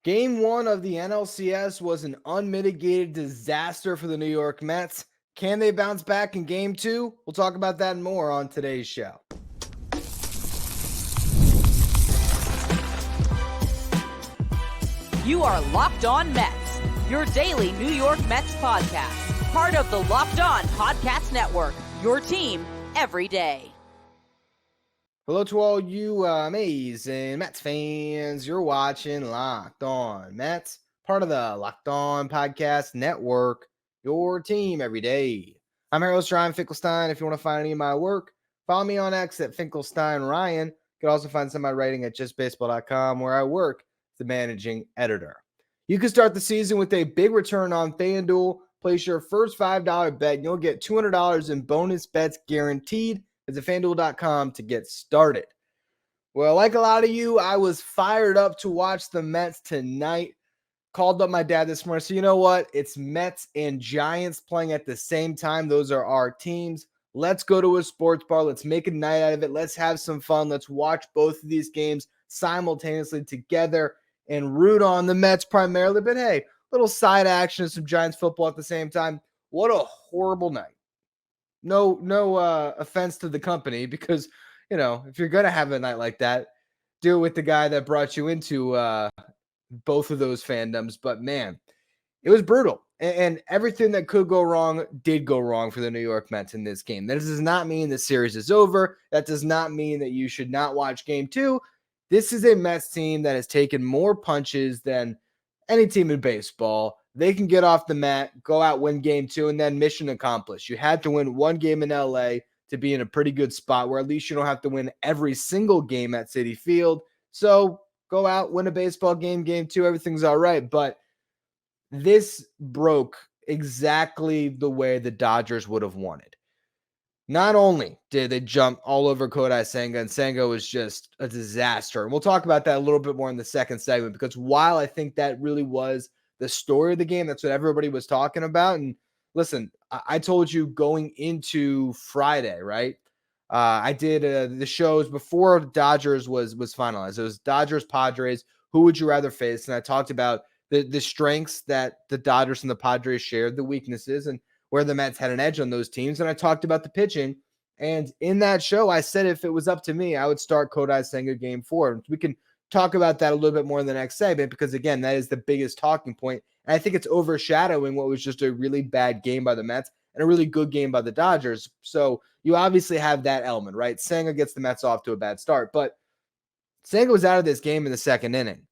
Game one of the NLCS was an unmitigated disaster for the New York Mets. Can they bounce back in game two? We'll talk about that and more on today's show. You are Locked On Mets, your daily New York Mets podcast. Part of the Locked On Podcast Network, your team every day. Hello to all you amazing Mets fans. You're watching Locked On Mets, part of the Locked On Podcast Network, your team every day. I'm your host, Ryan Finkelstein. If you want to find any of my work, follow me on X at Finkelstein Ryan. You can also find some of my writing at justbaseball.com, where I work as the managing editor. You can start the season with a big return on FanDuel. Place your first $5 bet, and you'll get $200 in bonus bets guaranteed. It's at FanDuel.com to get started. Well, like a lot of you, I was fired up to watch the Mets tonight. Called up my dad this morning. So you know what? It's Mets and Giants playing at the same time. Those are our teams. Let's go to a sports bar. Let's make a night out of it. Let's have some fun. Let's watch both of these games simultaneously together and root on the Mets primarily. But hey, little side action, some Giants football at the same time. What a horrible night. No offense to the company, because, you know, if you're going to have a night like that, do it with the guy that brought you into both of those fandoms. But, man, it was brutal. And everything that could go wrong did go wrong for the New York Mets in this game. That does not mean the series is over. That does not mean that you should not watch game two. This is a Mets team that has taken more punches than any team in baseball. They can get off the mat, go out, win game two, and then mission accomplished. You had to win one game in LA to be in a pretty good spot where at least you don't have to win every single game at Citi Field. So go out, win a baseball game two, everything's all right. But this broke exactly the way the Dodgers would have wanted. Not only did they jump all over Kodai Senga, and Senga was just a disaster. And we'll talk about that a little bit more in the second segment, because while I think that really was the story of the game, that's what everybody was talking about. And listen, I told you going into Friday, right? I did the shows before Dodgers was finalized. It was Dodgers, Padres. Who would you rather face? And I talked about the strengths that the Dodgers and the Padres shared, the weaknesses, and where the Mets had an edge on those teams. And I talked about the pitching. And in that show, I said if it was up to me, I would start Kodai Senga game four. We can talk about that a little bit more in the next segment, because, again, that is the biggest talking point. And I think it's overshadowing what was just a really bad game by the Mets and a really good game by the Dodgers. So you obviously have that element, right? Senga gets the Mets off to a bad start. But Senga was out of this game in the second inning,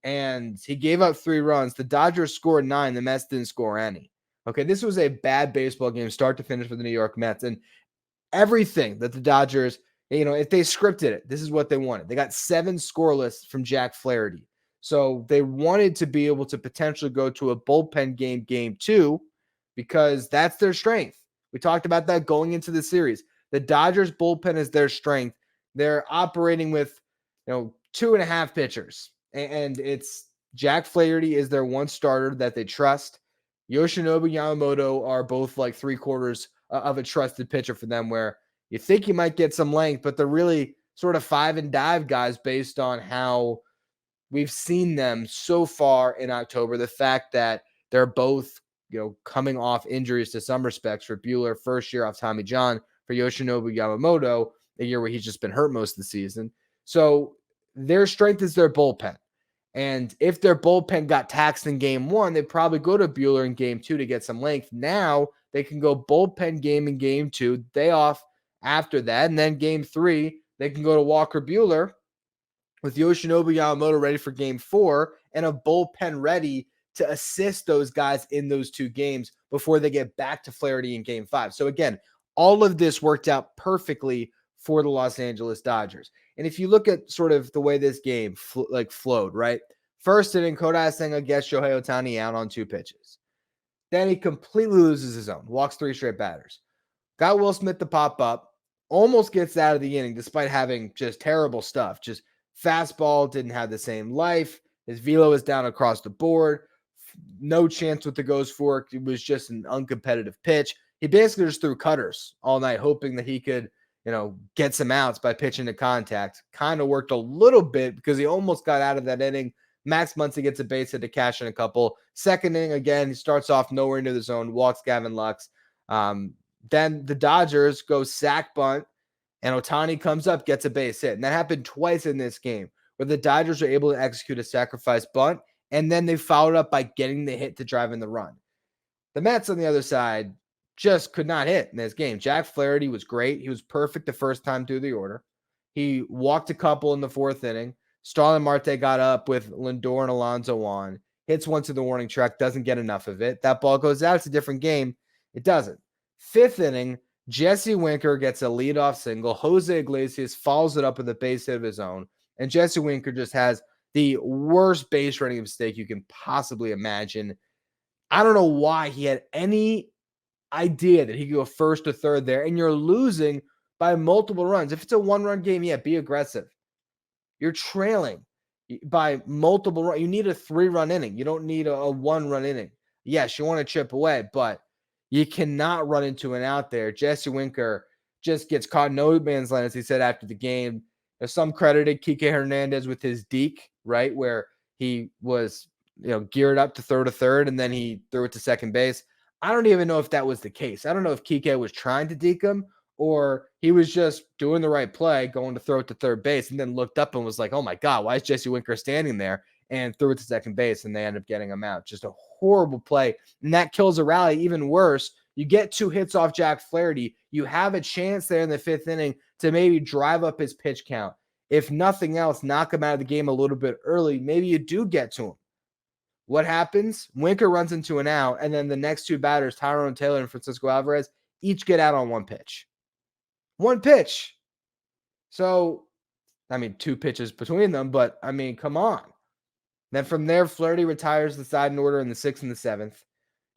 and he gave up 3 runs. The Dodgers scored 9. The Mets didn't score any. Okay, this was a bad baseball game, start to finish, for the New York Mets. And everything that the Dodgers, you know, if they scripted it, this is what they wanted. They got 7 scoreless from Jack Flaherty. So they wanted to be able to potentially go to a bullpen game two, because that's their strength. We talked about that going into the series. The Dodgers bullpen is their strength. They're operating with, 2.5 pitchers. And it's Jack Flaherty is their one starter that they trust. Yoshinobu Yamamoto are both like 3/4 of a trusted pitcher for them, where you think you might get some length, but they're really sort of 5 and dive guys based on how we've seen them so far in October. The fact that they're both, coming off injuries to some respects. For Buehler, first year off Tommy John. For Yoshinobu Yamamoto, a year where he's just been hurt most of the season. So their strength is their bullpen. And if their bullpen got taxed in game one, they'd probably go to Buehler in game two to get some length. Now they can go bullpen game in game two, day off after that. And then game three, they can go to Walker Buehler with Yoshinobu Yamamoto ready for game four and a bullpen ready to assist those guys in those 2 games before they get back to Flaherty in game 5. So again, all of this worked out perfectly for the Los Angeles Dodgers. And if you look at sort of the way this game flowed, right? First inning, Kodai Senga gets Shohei Ohtani out on 2 pitches. Then he completely loses his own, walks 3 straight batters. Got Will Smith to pop up, almost gets out of the inning despite having just terrible stuff. Just fastball didn't have the same life. His velo is down across the board. No chance with the ghost fork. It was just an uncompetitive pitch. He basically just threw cutters all night, hoping that he could, get some outs by pitching to contact. Kind of worked a little bit because he almost got out of that inning Max Muncy gets a base hit to cash in a couple. Second inning, again, he starts off nowhere near the zone, walks Gavin Lux. Then the Dodgers go sack bunt, and Ohtani comes up, gets a base hit. And that happened twice in this game, where the Dodgers were able to execute a sacrifice bunt, and then they followed up by getting the hit to drive in the run. The Mets on the other side just could not hit in this game. Jack Flaherty was great. He was perfect the first time through the order. He walked a couple in the fourth inning. Starlin Marte got up with Lindor and Alonso on, hits one to the warning track, doesn't get enough of it. That ball goes out. It's a different game. It doesn't. Fifth inning, Jesse Winker gets a leadoff single. Jose Iglesias follows it up with a base hit of his own. And Jesse Winker just has the worst base running mistake you can possibly imagine. I don't know why he had any idea that he could go first or third there, and you're losing by multiple runs. If it's a one-run game, yeah, be aggressive. You're trailing by multiple runs. You need a 3-run inning. You don't need a 1-run inning. Yes, you want to chip away, but you cannot run into an out there. Jesse Winker just gets caught in no man's land, as he said after the game. There's some credited Kike Hernandez with his deke, right, where he was geared up to throw to third, and then he threw it to second base. I don't even know if that was the case. I don't know if Kike was trying to deke him or he was just doing the right play, going to throw it to third base, and then looked up and was like, oh my God, why is Jesse Winker standing there? And threw it to second base, and they end up getting him out. Just a horrible play. And that kills a rally. Even worse, you get 2 hits off Jack Flaherty. You have a chance there in the 5th inning to maybe drive up his pitch count. If nothing else, knock him out of the game a little bit early. Maybe you do get to him. What happens? Winker runs into an out, and then the next 2 batters, Tyrone Taylor and Francisco Alvarez, each get out on 1 pitch. 1 pitch. So, 2 pitches between them, but, come on. Then from there, Flaherty retires the side in order in the 6th and the 7th.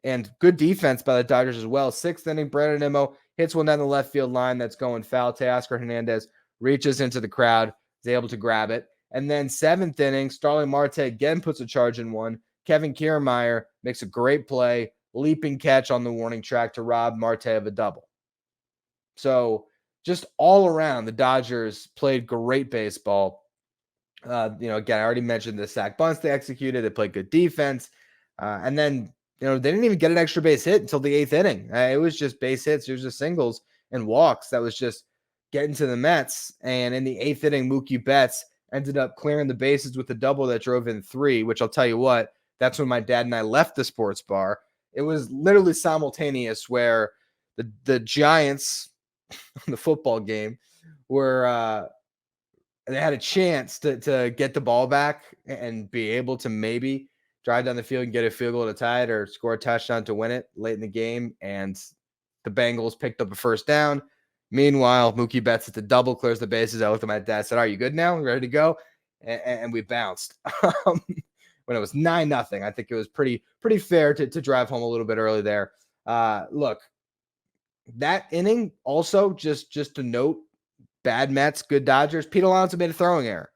And good defense by the Dodgers as well. 6th inning, Brandon Nimmo hits one down the left field line that's going foul. Teoscar Hernandez reaches into the crowd, is able to grab it. And then 7th inning, Starling Marte again puts a charge in one. Kevin Kiermaier makes a great play, leaping catch on the warning track to rob Marte of a double. So just all around, the Dodgers played great baseball. Again, I already mentioned the sack bunts they executed. They played good defense. And then, they didn't even get an extra base hit until the 8th inning. It was just base hits. It was just singles and walks. That was just getting to the Mets. And in the 8th inning, Mookie Betts ended up clearing the bases with a double that drove in 3, which I'll tell you what, that's when my dad and I left the sports bar. It was literally simultaneous where the Giants, the football game, were they had a chance to get the ball back and be able to maybe drive down the field and get a field goal to tie it or score a touchdown to win it late in the game. And the Bengals picked up a first down. Meanwhile, Mookie Betts at the double, clears the bases. I looked at my dad, said, "Are you good now? Ready to go?" And we bounced. When it was 9-0, I think it was pretty fair to drive home a little bit early there. Look, that inning also, just to note, bad Mets, good Dodgers. Pete Alonso made a throwing error.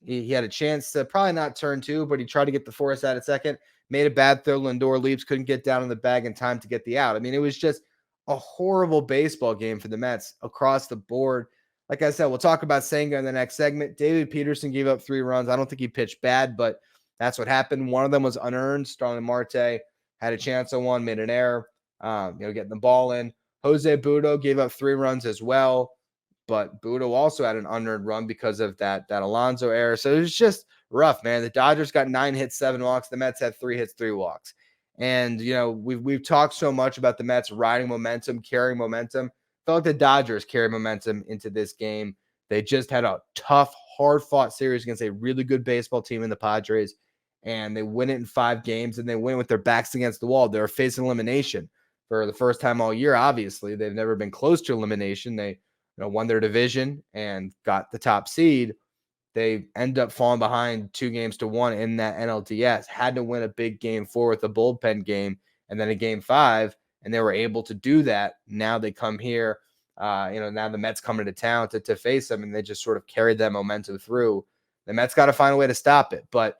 He had a chance to probably not turn 2, but he tried to get the force out at second. Made a bad throw. Lindor leaps, couldn't get down in the bag in time to get the out. It was just a horrible baseball game for the Mets across the board. Like I said, we'll talk about Senga in the next segment. David Peterson gave up 3 runs. I don't think he pitched bad, but that's what happened. One of them was unearned. Starling Marte had a chance on one, made an error, getting the ball in. Jose Budo gave up 3 runs as well, but Budo also had an unearned run because of that Alonso error. So it was just rough, man. The Dodgers got 9 hits, 7 walks. The Mets had 3 hits, 3 walks. And, we've talked so much about the Mets riding momentum, carrying momentum. Felt like the Dodgers carried momentum into this game. They just had a tough, hard-fought series against a really good baseball team in the Padres, and they win it in 5 games, and they win with their backs against the wall. They were facing elimination for the first time all year. Obviously, they've never been close to elimination. They won their division and got the top seed. They end up falling behind 2-1 in that NLCS. Had to win a big game 4 with a bullpen game, and then a game 5, and they were able to do that. Now they come here. Now the Mets coming to town to face them, and they just sort of carried that momentum through. The Mets got to find a way to stop it. But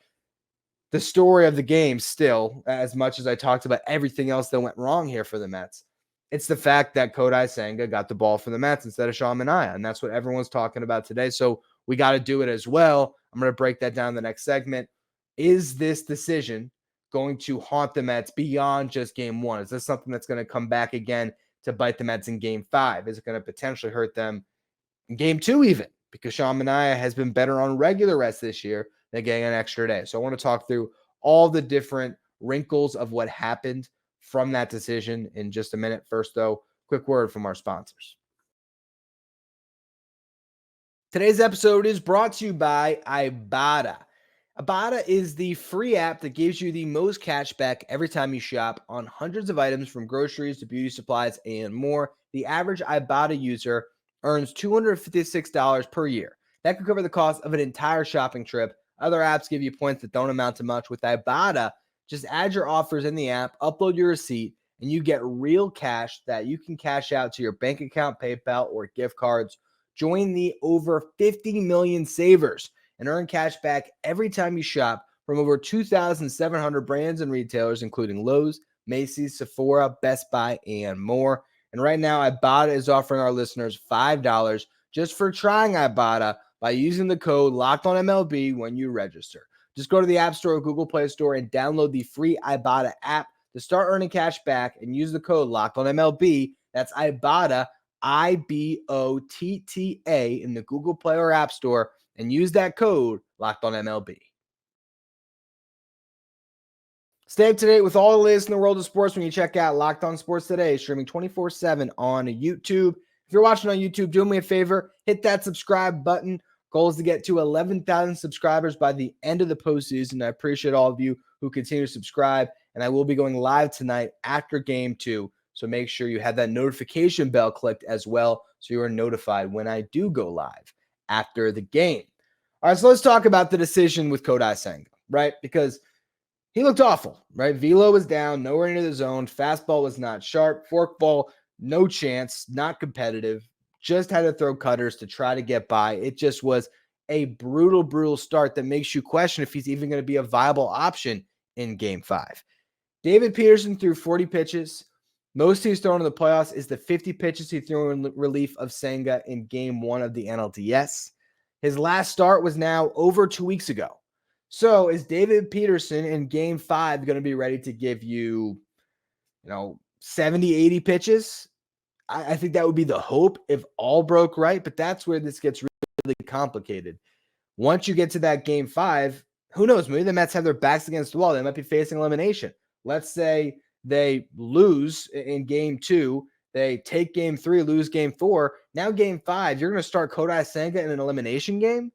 the story of the game still, as much as I talked about everything else that went wrong here for the Mets, it's the fact that Kodai Senga got the ball for the Mets instead of Sean Manaea, and that's what everyone's talking about today. So we got to do it as well. I'm going to break that down in the next segment. is this decision going to haunt the Mets beyond just game one? Is this something that's going to come back again to bite the Mets in game five? Is it going to potentially hurt them in game two even? Because Sean Manaea has been better on regular rest this year than getting an extra day. So I want to talk through all the different wrinkles of what happened from that decision in just a minute. First, though, quick word from our sponsors. Today's episode is brought to you by Ibotta. Ibotta is the free app that gives you the most cash back every time you shop on hundreds of items from groceries to beauty supplies and more. The average Ibotta user earns $256 per year. That could cover the cost of an entire shopping trip. Other apps give you points that don't amount to much. With Ibotta, just add your offers in the app, upload your receipt, and you get real cash that you can cash out to your bank account, PayPal, or gift cards. Join the over 50 million savers and earn cash back every time you shop from over 2,700 brands and retailers, including Lowe's, Macy's, Sephora, Best Buy, and more. And right now, Ibotta is offering our listeners $5 just for trying Ibotta by using the code LOCKEDONMLB when you register. Just go to the App Store or Google Play Store and download the free Ibotta app to start earning cash back and use the code LOCKEDONMLB. That's Ibotta, IBOTTA, in the Google Play or App Store, and use that code LOCKEDONMLB. Stay up to date with all the latest in the world of sports when you check out Locked On Sports Today, streaming 24/7 on YouTube. If you're watching on YouTube, do me a favor, hit that subscribe button. Goal is to get to 11,000 subscribers by the end of the postseason. I appreciate all of you who continue to subscribe, and I will be going live tonight after game two. So make sure you have that notification bell clicked as well so you are notified when I do go live after the game. All right, so let's talk about the decision with Kodai Senga, right? Because he looked awful, right? Velo was down, nowhere into the zone. Fastball was not sharp. Forkball, no chance, not competitive. Just had to throw cutters to try to get by. It just was a brutal, brutal start that makes you question if he's even going to be a viable option in game five. David Peterson threw 40 pitches. Most he's thrown in the playoffs is the 50 pitches he threw in relief of Senga in game one of the NLCS. His last start was now over 2 weeks ago. So is David Peterson in game five going to be ready to give you, 70, 80 pitches? I think that would be the hope if all broke right, but that's where this gets really complicated. Once you get to that game five, who knows? Maybe the Mets have their backs against the wall. They might be facing elimination. Let's say they lose in game two. They take game three, lose game four. Now game five, you're going to start Kodai Senga in an elimination game?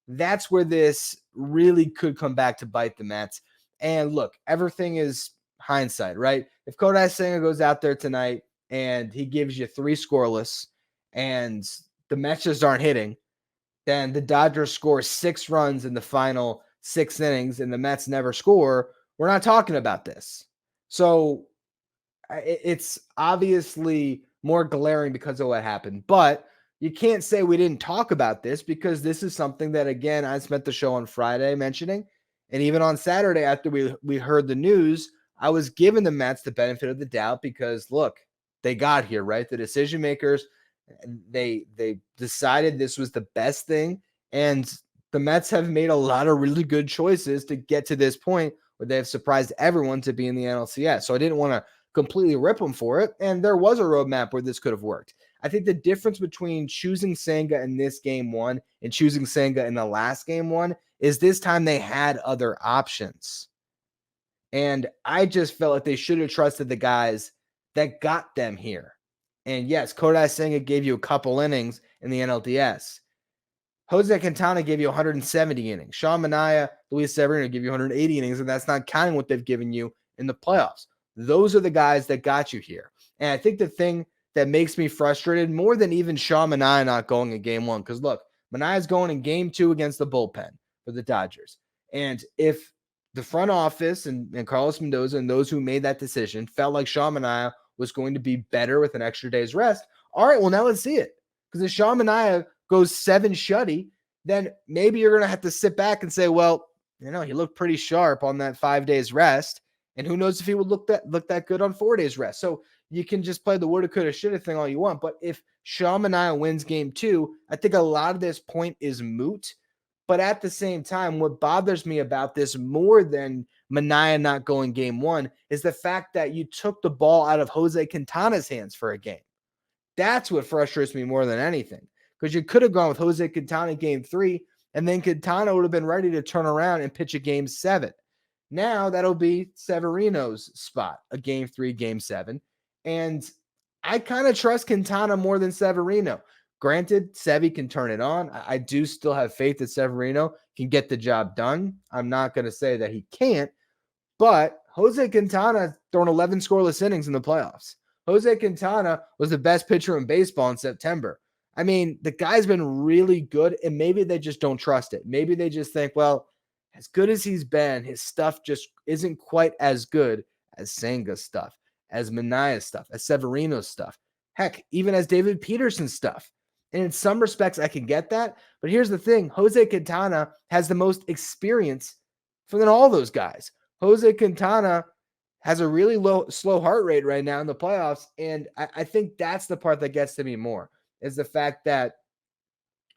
That's where this really could come back to bite the Mets. And look, everything is hindsight, right? If Kodai Senga goes out there tonight and he gives you 3 scoreless and the Mets just aren't hitting, then the Dodgers score 6 runs in the final 6 innings and the Mets never score, we're not talking about this. So it's obviously more glaring because of what happened. But you can't say we didn't talk about this because this is something that, again, I spent the show on Friday mentioning. And even on Saturday after we heard the news, I was giving the Mets the benefit of the doubt because, look, they got here, right? The decision makers, they decided this was the best thing. And the Mets have made a lot of really good choices to get to this point where they have surprised everyone to be in the NLCS. So I didn't want to completely rip them for it. And there was a roadmap where this could have worked. I think the difference between choosing Senga in this game one and choosing Senga in the last game one is this time they had other options. And I just felt like they should have trusted the guys that got them here. And yes, Kodai Senga gave you a couple innings in the NLDS. Jose Quintana gave you 170 innings. Sean Manaea, Luis Severino give you 180 innings, and that's not counting what they've given you in the playoffs. Those are the guys that got you here. And I think the thing that makes me frustrated more than even Sean Manaea not going in game one, because look, Manaea's going in game two against the bullpen for the Dodgers. And if the front office and Carlos Mendoza and those who made that decision felt like Sean Manaea was going to be better with an extra day's rest, all right, well, now let's see it. Because if Sean Manaea goes 7 shutty, then maybe you're going to have to sit back and say, well, he looked pretty sharp on that 5 days rest. And who knows if he would look that good on 4 days rest. So you can just play the woulda, coulda, shoulda thing all you want. But if Sean Manaea wins game two, I think a lot of this point is moot But at the same time, what bothers me about this more than Manaea not going game one is the fact that you took the ball out of Jose Quintana's hands for a game. That's what frustrates me more than anything, because you could have gone with Jose Quintana game three, and then Quintana would have been ready to turn around and pitch a game seven. Now that'll be Severino's spot, a game three, game seven. And I kind of trust Quintana more than Severino. Granted, Sevy can turn it on. I do still have faith that Severino can get the job done. I'm not going to say that he can't, but Jose Quintana thrown 11 scoreless innings in the playoffs. Jose Quintana was the best pitcher in baseball in September. I mean, the guy's been really good, and maybe they just don't trust it. Maybe they just think, well, as good as he's been, his stuff just isn't quite as good as Senga's stuff, as Manaea's stuff, as Severino's stuff. Heck, even as David Peterson's stuff. And in some respects, I can get that. But here's the thing. Jose Quintana has the most experience than all those guys. Jose Quintana has a really slow heart rate right now in the playoffs. And I think that's the part that gets to me more, is the fact that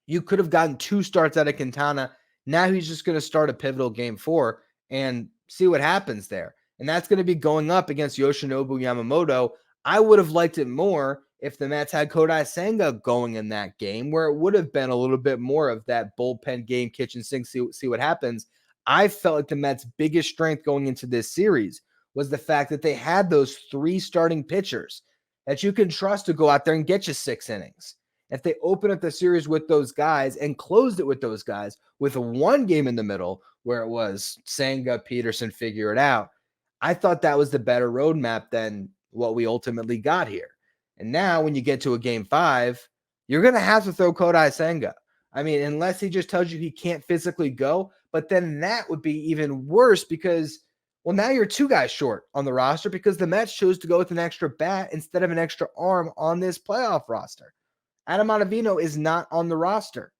you could have gotten 2 starts out of Quintana. Now he's just going to start a pivotal game 4 and see what happens there. And that's going to be going up against Yoshinobu Yamamoto. I would have liked it more if the Mets had Kodai Senga going in that game, where it would have been a little bit more of that bullpen game, kitchen sink, see what happens. I felt like the Mets' biggest strength going into this series was the fact that they had those 3 starting pitchers that you can trust to go out there and get you 6 innings. If they open up the series with those guys and closed it with those guys with 1 game in the middle where it was Senga, Peterson, figure it out, I thought that was the better roadmap than what we ultimately got here. And now when you get to a game 5, you're going to have to throw Kodai Senga. I mean, unless he just tells you he can't physically go, but then that would be even worse because, well, now you're 2 guys short on the roster because the Mets chose to go with an extra bat instead of an extra arm on this playoff roster. Adam Ottavino is not on the roster.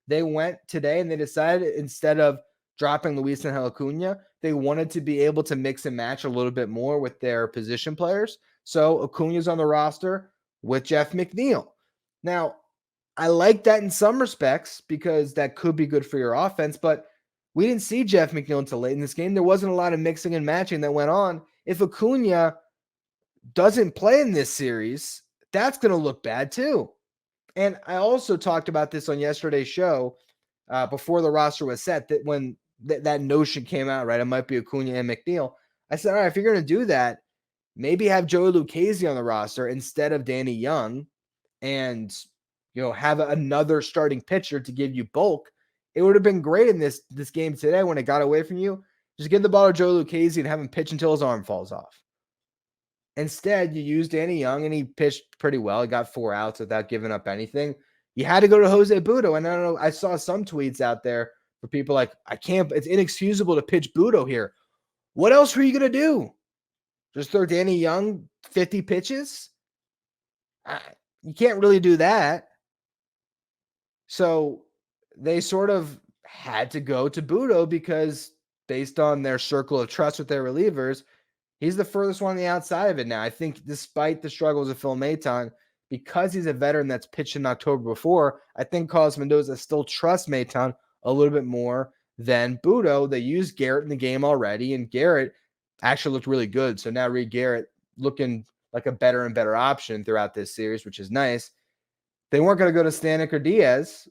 They went today and they decided instead of dropping Luis Angel Acuna, they wanted to be able to mix and match a little bit more with their position players. So Acuna's on the roster with Jeff McNeil. Now, I like that in some respects because that could be good for your offense, but we didn't see Jeff McNeil until late in this game. There wasn't a lot of mixing and matching that went on. If Acuna doesn't play in this series, that's going to look bad too. And I also talked about this on yesterday's show before the roster was set, that when that notion came out, right, it might be Acuna and McNeil. I said, all right, if you're going to do that, maybe have Joey Lucchesi on the roster instead of Danny Young and, have another starting pitcher to give you bulk. It would have been great in this game today when it got away from you. Just give the ball to Joey Lucchesi and have him pitch until his arm falls off. Instead, you used Danny Young, and he pitched pretty well. He got 4 outs without giving up anything. You had to go to Jose Butto, and I don't know. I saw some tweets out there for people like, it's inexcusable to pitch Butto here. What else were you going to do? Just throw Danny Young 50 pitches? You can't really do that. So they sort of had to go to Butto because based on their circle of trust with their relievers, he's the furthest one on the outside of it now. I think despite the struggles of Phil Maton, because he's a veteran that's pitched in October before, I think Carlos Mendoza still trusts Maton a little bit more than Butto. They used Garrett in the game already, and Garrett actually looked really good. So now Reed Garrett looking like a better and better option throughout this series, which is nice. They weren't going to go to Stanek or Diaz.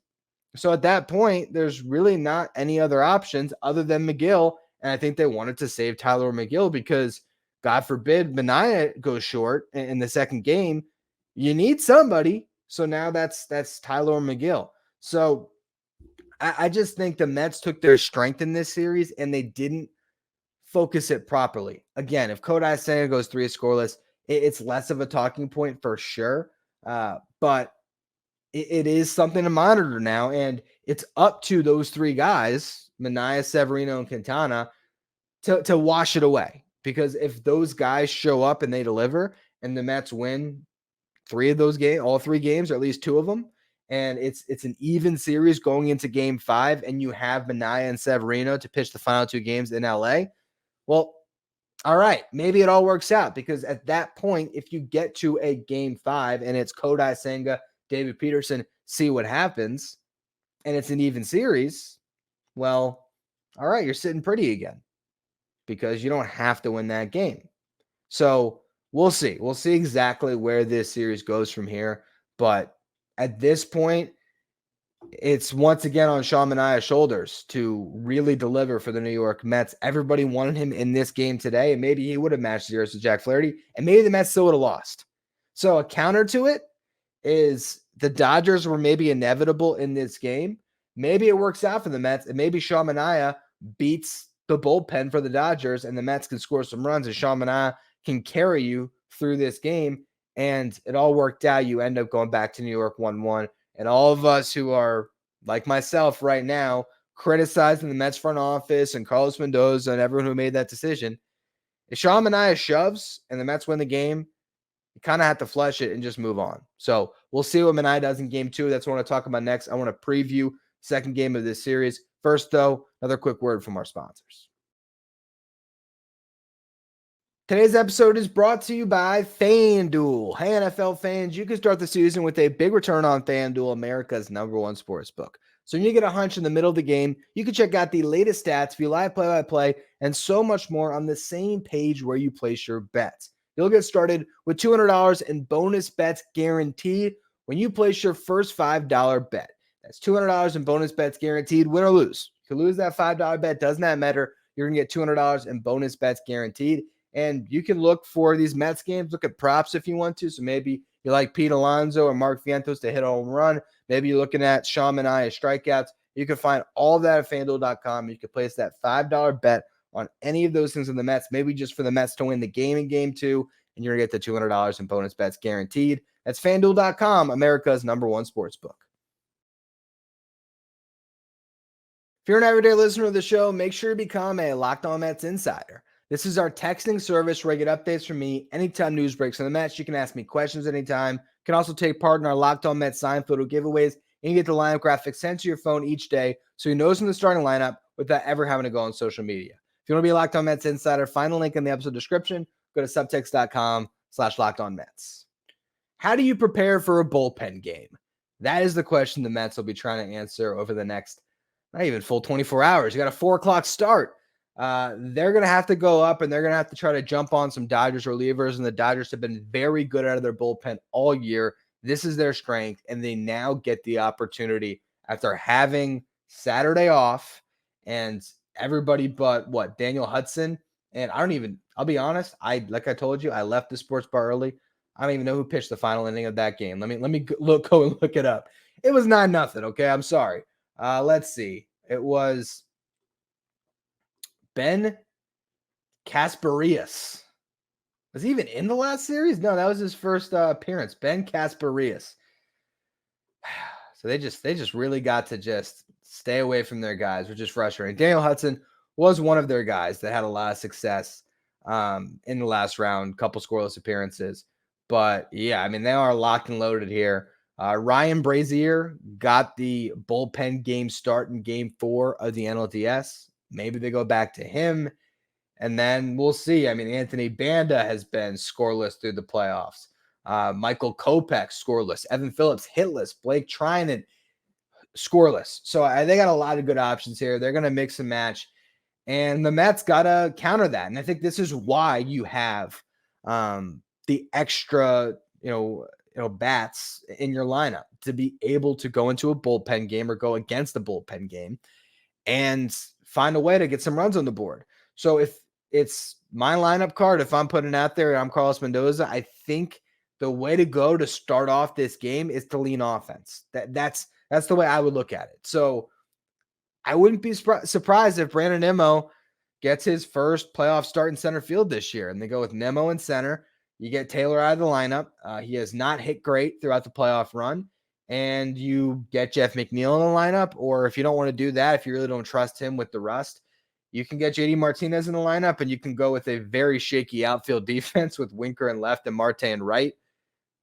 So at that point, there's really not any other options other than McGill. And I think they wanted to save Tyler McGill because, God forbid, Manaea goes short in the second game. You need somebody. So now that's Tyler McGill. So I just think the Mets took their strength in this series and they didn't focus it properly. Again, if Kodai Senga goes 3 scoreless, it's less of a talking point for sure. But it is something to monitor now. And it's up to those 3 guys, Manaea, Severino, and Quintana, to wash it away. Because if those guys show up and they deliver and the Mets win 3 of those games, all 3 games, or at least 2 of them, and it's an even series going into game 5, and you have Manaea and Severino to pitch the final 2 games in LA, well, all right, maybe it all works out, because at that point, if you get to a game 5 and it's Kodai Senga, David Peterson, see what happens, and it's an even series, well, all right, you're sitting pretty again because you don't have to win that game. So we'll see. We'll see exactly where this series goes from here. But at this point, it's once again on Sean Manaea's shoulders to really deliver for the New York Mets. Everybody wanted him in this game today, and maybe he would have matched zeros with Jack Flaherty, and maybe the Mets still would have lost. So a counter to it is the Dodgers were maybe inevitable in this game. Maybe it works out for the Mets, and maybe Sean Manaea beats the bullpen for the Dodgers, and the Mets can score some runs, and Sean Manaea can carry you through this game, and it all worked out. You end up going back to New York 1-1. And all of us who are, like myself right now, criticizing the Mets front office and Carlos Mendoza and everyone who made that decision, if Sean Manaea shoves and the Mets win the game, you kind of have to flush it and just move on. So we'll see what Manaea does in game 2. That's what I want to talk about next. I want to preview second game of this series. First, though, another quick word from our sponsors. Today's episode is brought to you by FanDuel. Hey, NFL fans, you can start the season with a big return on FanDuel, America's #1 sports book. So when you get a hunch in the middle of the game, you can check out the latest stats, view live play-by-play, and so much more on the same page where you place your bets. You'll get started with $200 in bonus bets guaranteed when you place your first $5 bet. That's $200 in bonus bets guaranteed, win or lose. If you lose that $5 bet, doesn't that matter? You're going to get $200 in bonus bets guaranteed. And you can look for these Mets games, look at props if you want to. So maybe you like Pete Alonso or Mark Vientos to hit a home run. Maybe you're looking at Sean Manaea strikeouts. You can find all of that at FanDuel.com. You can place that $5 bet on any of those things in the Mets, maybe just for the Mets to win the game in game 2, and you're going to get the $200 in bonus bets guaranteed. That's FanDuel.com, America's #1 sports book. If you're an everyday listener of the show, make sure to become a Locked On Mets insider. This is our texting service where you get updates from me anytime news breaks on the Mets. You can ask me questions anytime. You can also take part in our Locked On Mets sign photo giveaways, and you get the lineup graphic sent to your phone each day so you know who's in the starting lineup without ever having to go on social media. If you want to be a Locked On Mets insider, find the link in the episode description. Go to subtext.com/LockedOnMets. How do you prepare for a bullpen game? That is the question the Mets will be trying to answer over the next, not even full 24 hours. You got a 4 o'clock start. They're going to have to go up and they're going to have to try to jump on some Dodgers relievers. And the Dodgers have been very good out of their bullpen all year. This is their strength. And they now get the opportunity after having Saturday off and everybody but Daniel Hudson. And I'll be honest. Like I told you, I left the sports bar early. I don't even know who pitched the final inning of that game. Let me go and look it up. It was 9-0. Okay. I'm sorry. Let's see. It was Ben Casparius. Was he even in the last series? No, that was his first appearance. Ben Casparius. So they just really got to just stay away from their guys, which is frustrating. Daniel Hudson was one of their guys that had a lot of success in the last round, couple scoreless appearances. But yeah, I mean, they are locked and loaded here. Ryan Brazier got the bullpen game start in game 4 of the NLCS. Maybe they go back to him, and then we'll see. I mean, Anthony Banda has been scoreless through the playoffs. Michael Kopech, scoreless. Evan Phillips, hitless. Blake Trinan, scoreless. So they got a lot of good options here. They're going to mix and match, and the Mets got to counter that. And I think this is why you have the extra, bats in your lineup to be able to go into a bullpen game or go against a bullpen game and find a way to get some runs on the board. So if it's my lineup card, if I'm putting it out there and I'm Carlos Mendoza, I think the way to go to start off this game is to lean offense. That's the way I would look at it. So I wouldn't be surprised if Brandon Nimmo gets his first playoff start in center field this year, and they go with Nimmo in center. You get Taylor out of the lineup. He has not hit great throughout the playoff run. And you get Jeff McNeil in the lineup, or if you don't want to do that, if you really don't trust him with the rust, you can get JD Martinez in the lineup, and you can go with a very shaky outfield defense with Winker in left and Marte in right.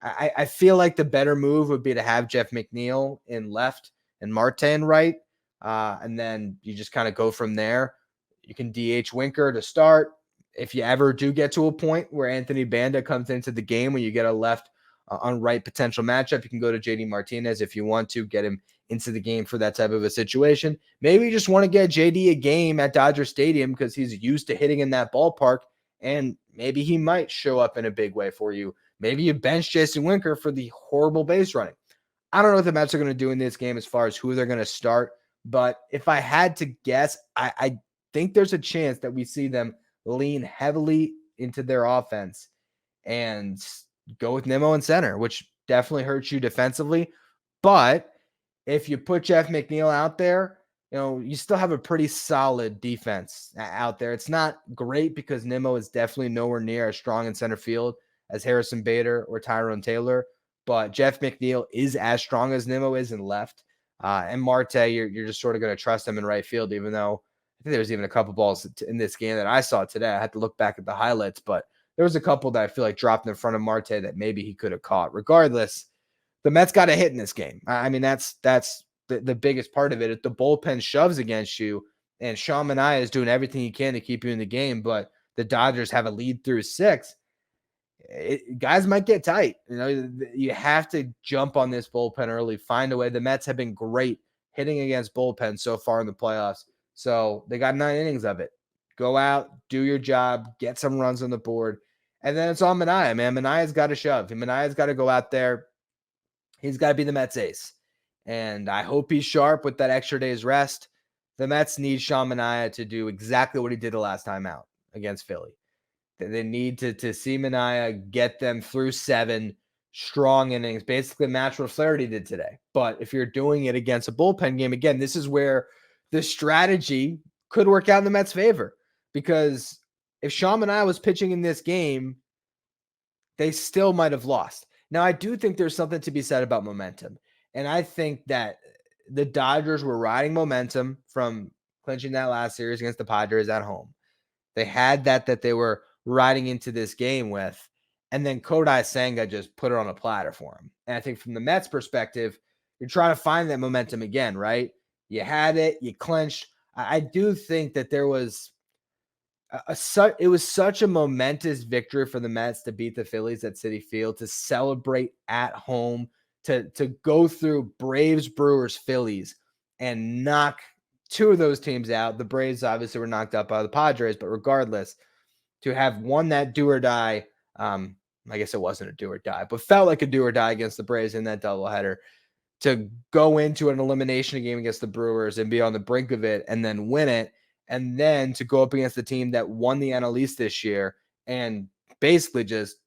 I feel like the better move would be to have Jeff McNeil in left and Marte in right, and then you just kind of go from there. You can DH Winker to start. If you ever do get to a point where Anthony Banda comes into the game when you get a left on right potential matchup, you can go to JD Martinez if you want to get him into the game for that type of a situation. Maybe you just want to get JD a game at Dodger Stadium because he's used to hitting in that ballpark, and maybe he might show up in a big way for you. Maybe you bench Jason Winker for the horrible base running. I don't know what the Mets are going to do in this game as far as who they're going to start, but if I had to guess, I think there's a chance that we see them lean heavily into their offense and go with Nimmo in center, which definitely hurts you defensively. But if you put Jeff McNeil out there, you still have a pretty solid defense out there. It's not great because Nimmo is definitely nowhere near as strong in center field as Harrison Bader or Tyrone Taylor, but Jeff McNeil is as strong as Nimmo is in left. And Marte, you're just sort of going to trust him in right field, even though I think there was even a couple balls in this game that I saw today. I had to look back at the highlights, but there was a couple that I feel like dropped in front of Marte that maybe he could have caught. Regardless, the Mets got a hit in this game. I mean, that's the biggest part of it. If the bullpen shoves against you, and Sean Manaea is doing everything he can to keep you in the game, but the Dodgers have a lead through 6, guys might get tight. You have to jump on this bullpen early, find a way. The Mets have been great hitting against bullpen so far in the playoffs. So they got 9 innings of it. Go out, do your job, get some runs on the board. And then it's on Manaea, man. Manaea's got to shove. Manaea's got to go out there. He's got to be the Mets ace. And I hope he's sharp with that extra day's rest. The Mets need Sean Manaea to do exactly what he did the last time out against Philly. They need to see Manaea get them through 7 strong innings, basically match what Flaherty did today. But if you're doing it against a bullpen game, again, this is where the strategy could work out in the Mets' favor. Because if Sean Manaea was pitching in this game, they still might have lost. Now, I do think there's something to be said about momentum. And I think that the Dodgers were riding momentum from clinching that last series against the Padres at home. They had that they were riding into this game with. And then Kodai Senga just put it on a platter for him. And I think from the Mets' perspective, you're trying to find that momentum again, right? You had it, you clinched. I do think that there was it was such a momentous victory for the Mets to beat the Phillies at Citi Field, to celebrate at home, to go through Braves, Brewers, Phillies, and knock 2 of those teams out. The Braves obviously were knocked out by the Padres, but regardless, to have won that do or die, I guess it wasn't a do or die, but felt like a do or die against the Braves in that doubleheader, to go into an elimination game against the Brewers and be on the brink of it and then win it, and then to go up against the team that won the NLCS this year and basically just,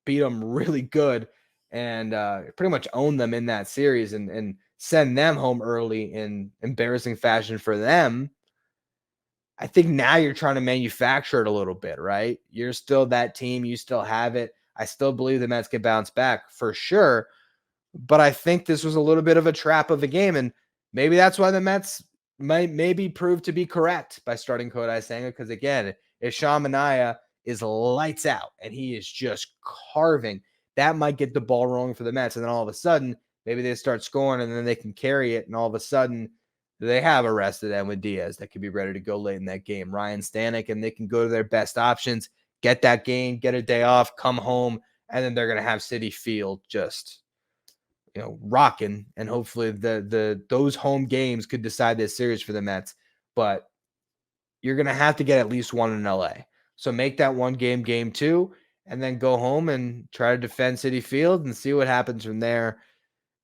beat them really good and pretty much own them in that series and send them home early in embarrassing fashion for them. I think now you're trying to manufacture it a little bit, right? You're still that team. You still have it. I still believe the Mets can bounce back for sure. But I think this was a little bit of a trap of a game. And maybe that's why the Mets might maybe prove to be correct by starting Kodai Senga. Because again, if Sean Manaea is lights out and he is just carving, that might get the ball rolling for the Mets. And then all of a sudden, maybe they start scoring and then they can carry it. And all of a sudden, they have a rest of them with Diaz that could be ready to go late in that game. Ryan Stanek, and they can go to their best options, get that game, get a day off, come home, and then they're going to have Citi Field just, rocking. And hopefully those home games could decide this series for the Mets. But you're going to have to get at least one in LA. So make that one game, game 2, and then go home and try to defend Citi Field and see what happens from there.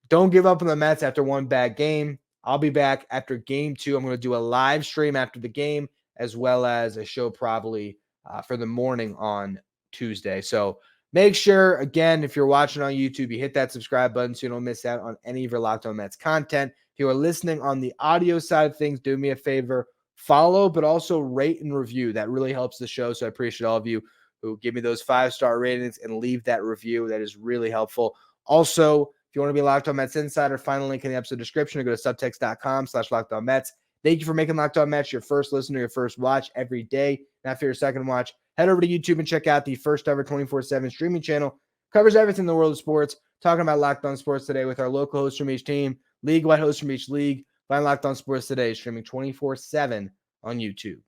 Don't give up on the Mets after one bad game. I'll be back after game 2. I'm going to do a live stream after the game, as well as a show probably for the morning on Tuesday. So make sure, again, if you're watching on YouTube, you hit that subscribe button so you don't miss out on any of your Locked On Mets content. If you are listening on the audio side of things, do me a favor, follow, but also rate and review. That really helps the show. So I appreciate all of you who give me those 5-star ratings and leave that review. That is really helpful. Also, if you want to be a Locked On Mets insider, find a link in the episode description or go to subtext.com/LockedOnMets. Thank you for making Locked On Mets your first listen or your first watch every day. Now, for your second watch, head over to YouTube and check out the first ever 24/7 streaming channel. Covers everything in the world of sports. Talking about Locked On Sports Today with our local hosts from each team, league-wide hosts from each league. Find Locked On Sports Today streaming 24/7 on YouTube.